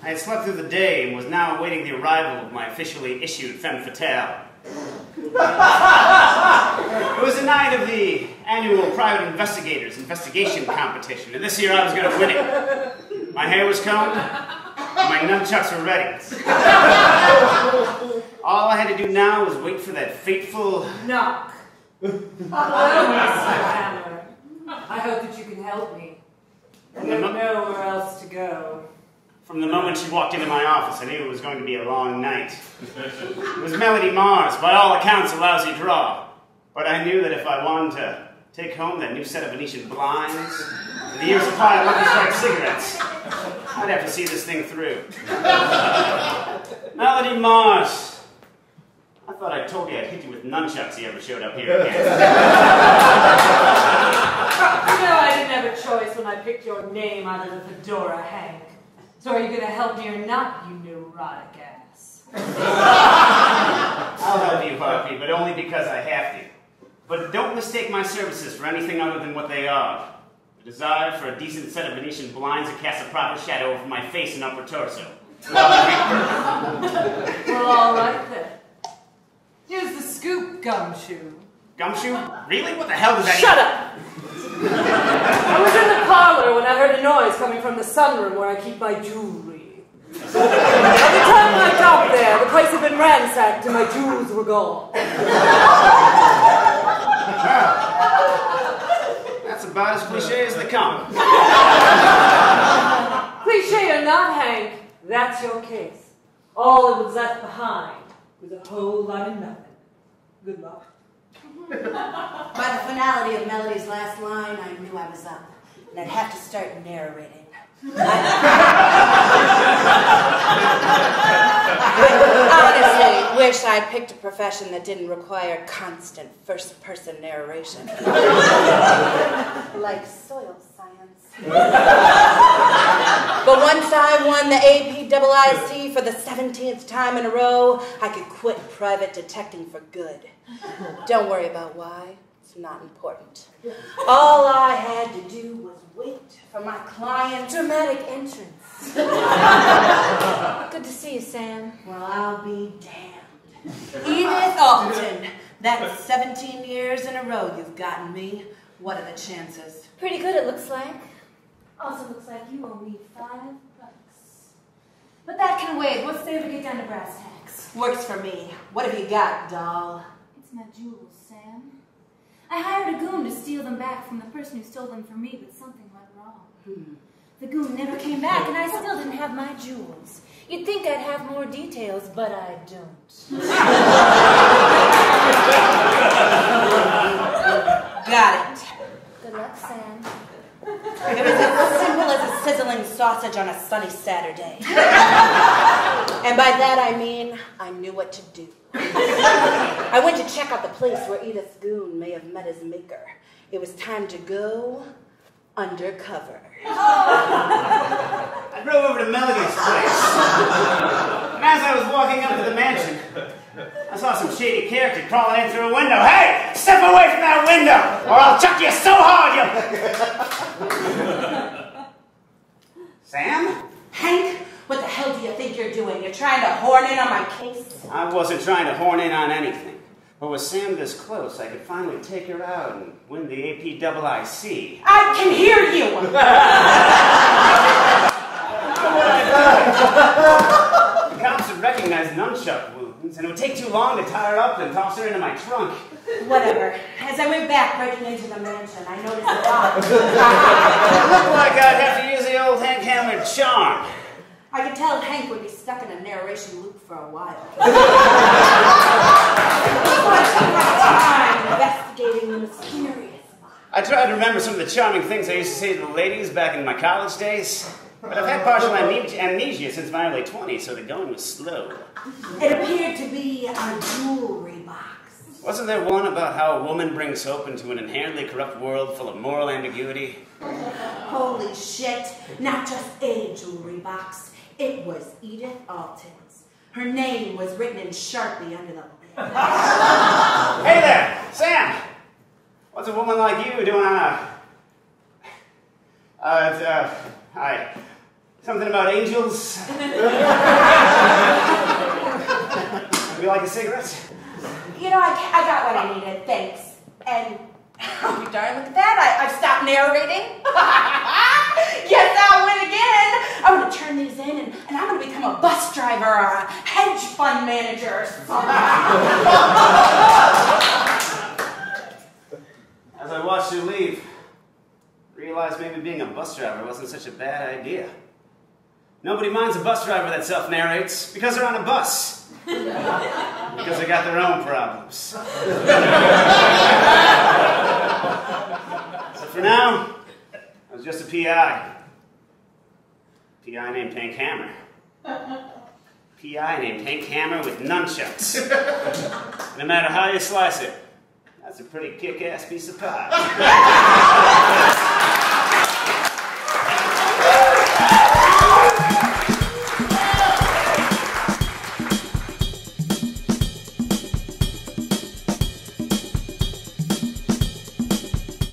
I had slept through the day and was now awaiting the arrival of my officially issued femme fatale. It was the night of the annual Private Investigators Investigation Competition, and this year I was going to win it. My hair was combed, my nunchucks were ready. All I had to do now was wait for that fateful... knock. Hello, Mr. Hammer. I hope that you can help me. I don't know where else to go. From the moment she walked into my office, I knew it was going to be a long night. It was Melody Mars, by all accounts a lousy draw. But I knew that if I wanted to take home that new set of Venetian blinds, and the year's supply of Lucky Strike cigarettes, I'd have to see this thing through. Melody Mars. I thought I told you I'd hit you with nunchucks if you ever showed up here again. You know I didn't have a choice when I picked your name out of the fedora, Hank. So are you going to help me or not, you neurotic ass? I'll help you, Harvey, but only because I have to. But don't mistake my services for anything other than what they are. A desire for a decent set of Venetian blinds that cast a proper shadow over my face and upper torso. Well, all right then. Here's the scoop, Gumshoe. Gumshoe? Really? What the hell does that... Shut up! I was in the parlor when I heard a noise coming from the sunroom where I keep my jewelry. By the time I got there, the place had been ransacked and my jewels were gone. That's about as cliche as they come. Cliche or not, Hank, that's your case. All that was left behind was a whole lot of nothing. Good luck. By the finality of Melody's last line, I knew I was up, and I'd have to start narrating. I honestly wish I picked a profession that didn't require constant first-person narration. Like soil science. But once I won the APIIC for the 17th time in a row, I could quit private detecting for good. Don't worry about why. It's not important. All I had to do was wait for my client's dramatic entrance. Good to see you, Sam. Well, I'll be damned. Edith Alton, that's 17 years in a row you've gotten me. What are the chances? Pretty good, it looks like. Also looks like you owe me $5. But that can wait. What's there to get down to brass tacks? Works for me. What have you got, doll? It's my jewels, Sam. I hired a goon to steal them back from the person who stole them from me, but something went wrong. The goon never came back, and I still didn't have my jewels. You'd think I'd have more details, but I don't. Got it. Good luck, Sam. It was as simple as a sizzling sausage on a sunny Saturday. And by that I mean, I knew what to do. I went to check out the place where Edith's goon may have met his maker. It was time to go undercover. I drove over to Melody's place. And as I was walking up to the mansion, I saw some shady character crawling in through a window. Hey, step away from that window, or I'll chuck you so hard you'll... Sam? Hank, what the hell do you think you're doing? You're trying to horn in on my case? I wasn't trying to horn in on anything. But with Sam this close, I could finally take her out and win the APIIC. I can hear you! The cops would recognize nunchuck wounds, and it would take too long to tie her up and toss her into my trunk. Whatever. As I went back breaking into the mansion, I noticed a lot. It looked like I'd have to use the old Hank Hammer charm. I could tell Hank would be stuck in a narration loop for a while. I'm investigating the mysterious. I tried to remember some of the charming things I used to say to the ladies back in my college days. But I've had partial amnesia since my early 20s, so the going was slow. It appeared to be a jewelry box. Wasn't there one about how a woman brings hope into an inherently corrupt world full of moral ambiguity? Holy shit, not just a jewelry box. It was Edith Alton's. Her name was written in Sharpie under the lid. Hey there, Sam! What's a woman like you doing on a... Something about angels. Would you like a cigarette? You know, I got what I needed, thanks. And, oh darn, look at that, I've stopped narrating. Yes, I'll win again. I'm going to turn these in, and I'm going to become a bus driver or a hedge fund manager or something. As I watched you leave, I realized maybe being a bus driver wasn't such a bad idea. Nobody minds a bus driver that self-narrates because they're on a bus. Because they got their own problems. So for now, I was just a PI. PI named Tank Hammer. PI named Tank Hammer with nunchucks. No matter how you slice it, that's a pretty kick-ass piece of pie.